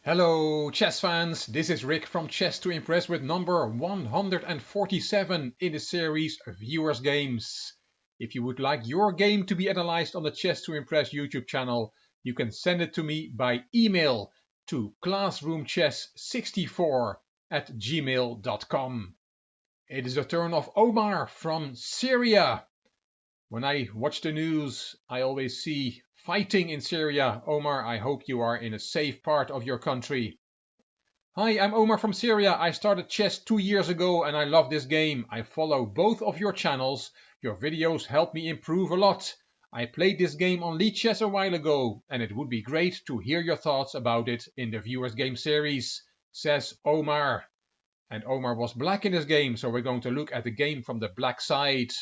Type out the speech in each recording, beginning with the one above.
Hello chess fans, this is Rick from Chess to Impress with number 147 in the series Viewers Games. If you would like your game to be analyzed on the Chess to Impress YouTube channel, you can send it to me by email to classroomchess64@gmail.com. It is the turn of Omar from Syria. When I watch the news, I always see fighting in Syria. Omar, I hope you are in a safe part of your country. Hi, I'm Omar from Syria. I started chess 2 years ago and I love this game. I follow both of your channels. Your videos help me improve a lot. I played this game on Lichess a while ago and it would be great to hear your thoughts about it in the Viewers Game series, says Omar. And Omar was black in this game, so we're going to look at the game from the black side.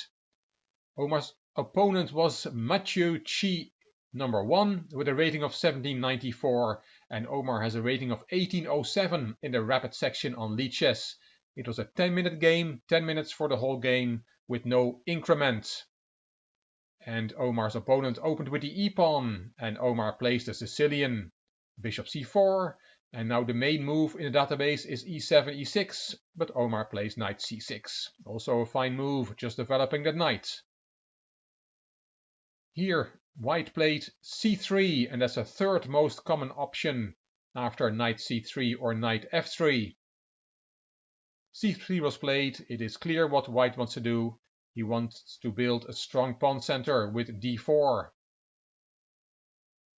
Omar's opponent was Mathieu Chi number 1 with a rating of 1794, and Omar has a rating of 1807 in the rapid section on Lichess. It was a 10-minute game, 10 minutes for the whole game with no increment. And Omar's opponent opened with the e-pawn, and Omar placed the Sicilian. Bishop c4, and now the main move in the database is e7, e6, but Omar plays knight c6. Also a fine move, just developing that knight. Here, white played c3, and that's the third most common option after knight c3 or knight f3. c3 was played. It is clear what white wants to do. He wants to build a strong pawn center with d4.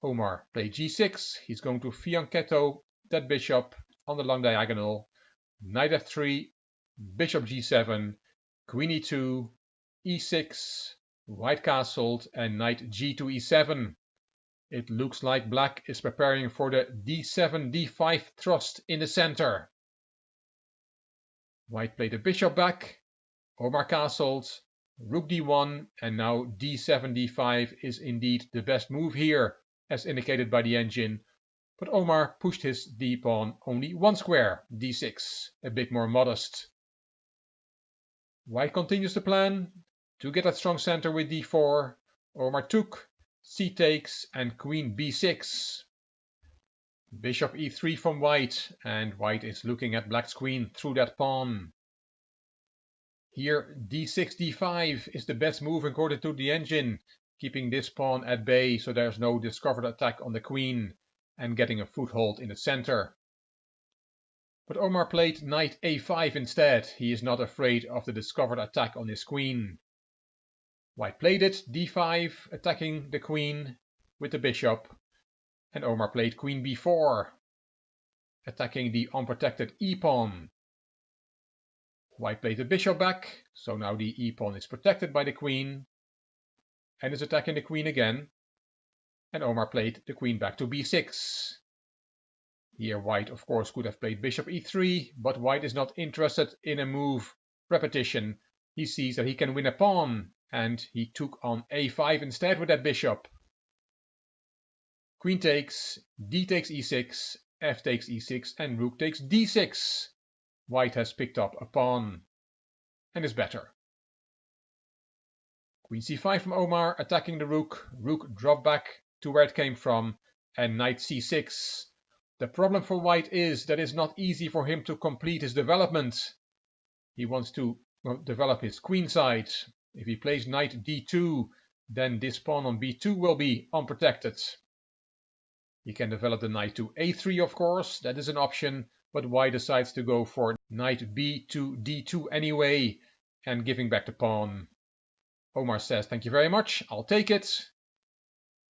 Omar played g6. He's going to fianchetto that bishop on the long diagonal. Knight f3, bishop g7, queen e2, e6, white castled, and knight g2 e7. It looks like black is preparing for the d7 d5 thrust in the center. White played the bishop back, Omar castled, rook d1, and now d7 d5 is indeed the best move here, as indicated by the engine, but Omar pushed his d-pawn only one square, d6, a bit more modest. White continues the plan to get a strong center with d4. Omar took, c takes, and queen b6. Bishop e3 from white, and white is looking at black's queen through that pawn. Here d6 d5 is the best move according to the engine, keeping this pawn at bay so there's no discovered attack on the queen and getting a foothold in the center. But Omar played knight a5 instead. He is not afraid of the discovered attack on his queen. White played it, d5, attacking the queen with the bishop, and Omar played queen b4, attacking the unprotected e-pawn. White played the bishop back, so now the e-pawn is protected by the queen, and is attacking the queen again, and Omar played the queen back to b6. Here white of course could have played bishop e3, but white is not interested in a move repetition. He sees that he can win a pawn, and he took on a5 instead with that bishop. Queen takes, d takes e6, f takes e6, and rook takes d6. White has picked up a pawn, and is better. Queen c5 from Omar, attacking the rook. Rook drop back to where it came from, and knight c6. The problem for white is that it's not easy for him to complete his development. He wants to develop his queen side. If he plays knight d2, then this pawn on b2 will be unprotected. He can develop the knight to a3, of course, that is an option, but white decides to go for knight b to d2 anyway, and giving back the pawn. Omar says, thank you very much, I'll take it.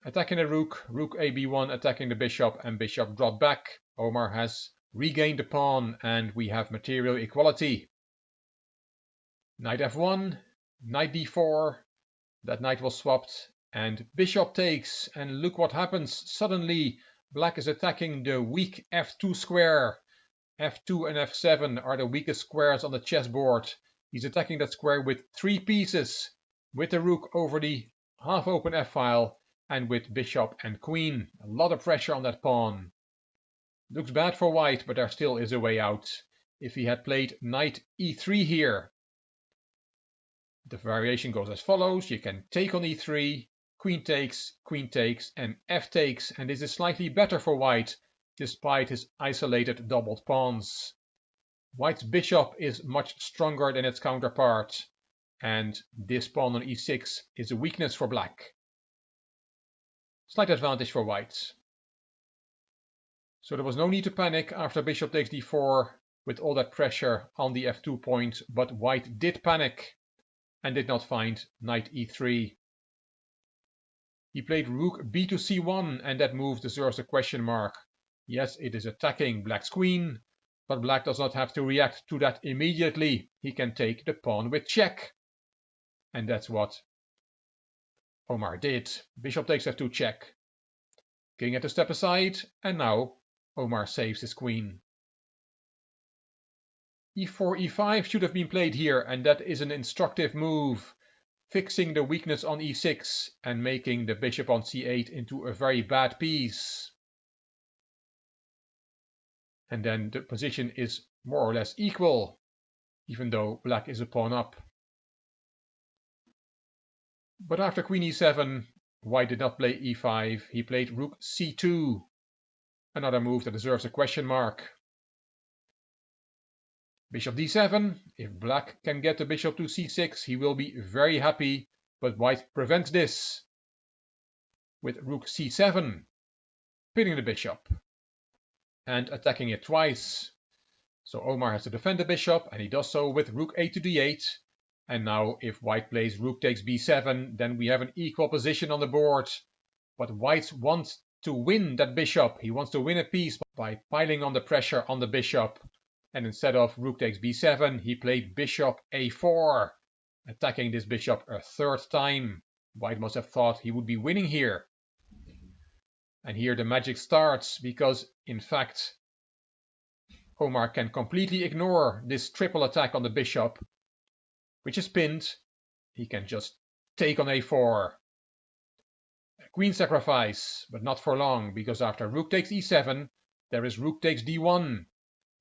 Attacking the rook, rook ab1, attacking the bishop, and bishop dropped back. Omar has regained the pawn, and we have material equality. Knight f1, knight d4, that knight was swapped, and bishop takes, and look what happens. Suddenly, black is attacking the weak f2 square. f2 and f7 are the weakest squares on the chessboard. He's attacking that square with 3 pieces, with the rook over the half-open f-file, and with bishop and queen. A lot of pressure on that pawn. Looks bad for white, but there still is a way out. If he had played knight e3 here, the variation goes as follows. You can take on e3, queen takes, and f takes, and this is slightly better for white. despite his isolated doubled pawns. White's bishop is much stronger than its counterpart, and this pawn on e6 is a weakness for black. Slight advantage for white. So there was no need to panic after bishop takes d4 with all that pressure on the f2 point, but white did panic and did not find knight e3. He played rook b to c1, and that move deserves a question mark. Yes, it is attacking black's queen, but black does not have to react to that immediately. He can take the pawn with check. And that's what Omar did. Bishop takes f2 check. King had to step aside, and now Omar saves his queen. e4, e5 should have been played here, and that is an instructive move, fixing the weakness on e6 and making the bishop on c8 into a very bad piece. And then the position is more or less equal, even though black is a pawn up. But after queen e7, white did not play e5, he played rook c2, another move that deserves a question mark. Bishop d7, if black can get the bishop to c6, he will be very happy, but white prevents this with rook c7, pinning the bishop and attacking it twice. So Omar has to defend the bishop, and he does so with rook a to d8. And now if white plays rook takes b7, then we have an equal position on the board. But white wants to win that bishop. He wants to win a piece by piling on the pressure on the bishop. And instead of rook takes b7, he played bishop a4, attacking this bishop a third time. White must have thought he would be winning here. And here the magic starts, because in fact Omar can completely ignore this triple attack on the bishop, which is pinned. He can just take on a4. Queen sacrifice, but not for long, because after rook takes e7, there is rook takes d1.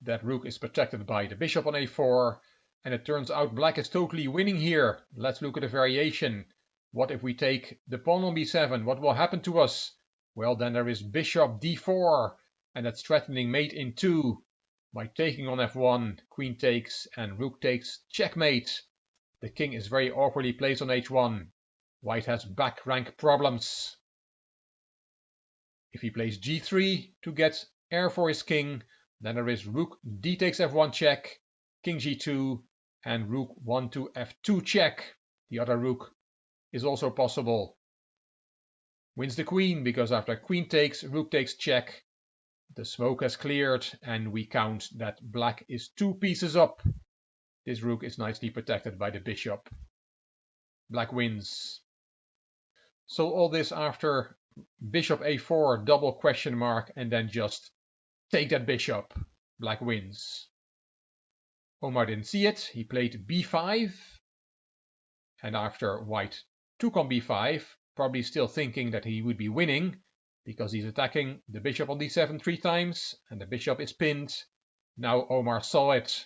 That rook is protected by the bishop on a4, and it turns out black is totally winning here. Let's look at a variation. What if we take the pawn on b7? What will happen to us? Well, then there is bishop d4, and that's threatening mate in 2. By taking on f1, queen takes and rook takes, checkmate. The king is very awkwardly placed on h1. White has back rank problems. If he plays g3 to get air for his king, then there is rook d takes f1 check, king g2, and rook 1 to f2 check. The other rook is also possible. Wins the queen, because after queen takes, rook takes check, the smoke has cleared, and we count that black is 2 pieces up. This rook is nicely protected by the bishop. Black wins. So all this after bishop a4, double question mark, and then just take that bishop. Black wins. Omar didn't see it. He played b5. And after white took on b5, probably still thinking that he would be winning, because he's attacking the bishop on d7 3 times, and the bishop is pinned. Now Omar saw it.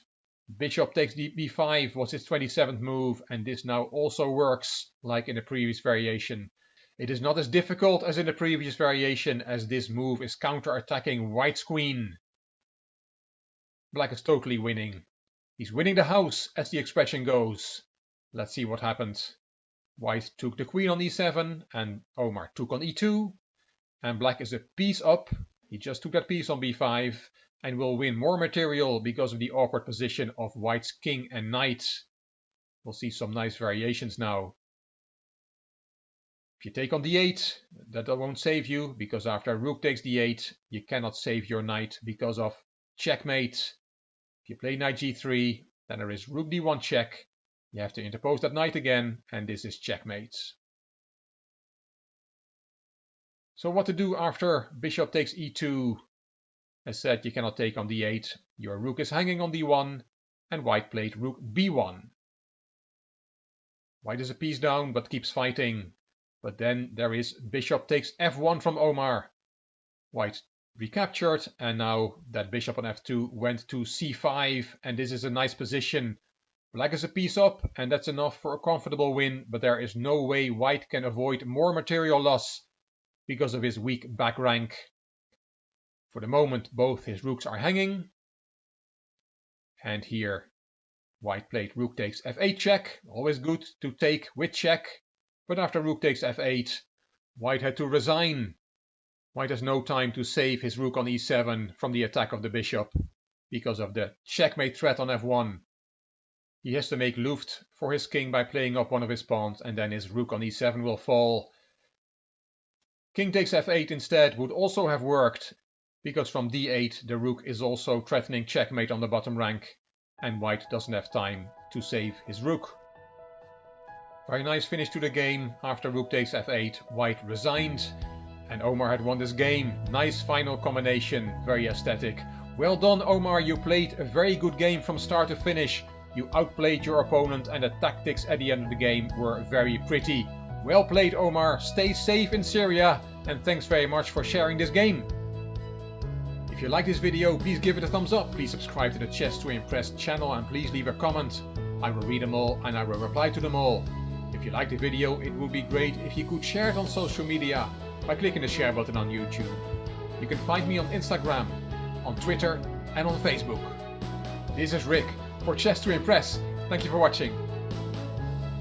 Bishop takes b5 was his 27th move, and this now also works like in the previous variation. It is not as difficult as in the previous variation, as this move is counter-attacking white's queen. Black is totally winning. He's winning the house, as the expression goes. Let's see what happened. White took the queen on e7, and Omar took on e2. And black is a piece up. He just took that piece on b5, and will win more material because of the awkward position of white's king and knight. We'll see some nice variations now. If you take on d8, that won't save you, because after rook takes d8, you cannot save your knight because of checkmate. If you play knight g3, then there is rook d1 check. You have to interpose that knight again, and this is checkmate. So what to do after bishop takes e2? As said, you cannot take on d8. Your rook is hanging on d1, and white played rook b1. White is a piece down, but keeps fighting. But then there is bishop takes f1 from Omar. White recaptured, and now that bishop on f2 went to c5, and this is a nice position. Black is a piece up, and that's enough for a comfortable win, but there is no way white can avoid more material loss because of his weak back rank. For the moment, both his rooks are hanging. And here, white played rook takes f8 check. Always good to take with check. But after rook takes f8, white had to resign. White has no time to save his rook on e7 from the attack of the bishop because of the checkmate threat on f1. He has to make Luft for his king by playing up one of his pawns, and then his rook on e7 will fall. King takes f8 instead would also have worked, because from d8 the rook is also threatening checkmate on the bottom rank, and white doesn't have time to save his rook. Very nice finish to the game. After rook takes f8, white resigned, and Omar had won this game. Nice final combination, very aesthetic. Well done, Omar, you played a very good game from start to finish. You outplayed your opponent, and the tactics at the end of the game were very pretty. Well played, Omar. Stay safe in Syria, and thanks very much for sharing this game. If you like this video, please give it a thumbs up. Please subscribe to the Chess to Impress channel, and please leave a comment. I will read them all and I will reply to them all. If you liked the video, it would be great if you could share it on social media by clicking the share button on YouTube. You can find me on Instagram, on Twitter and on Facebook. This is Rick for Chess to Impress. Thank you for watching.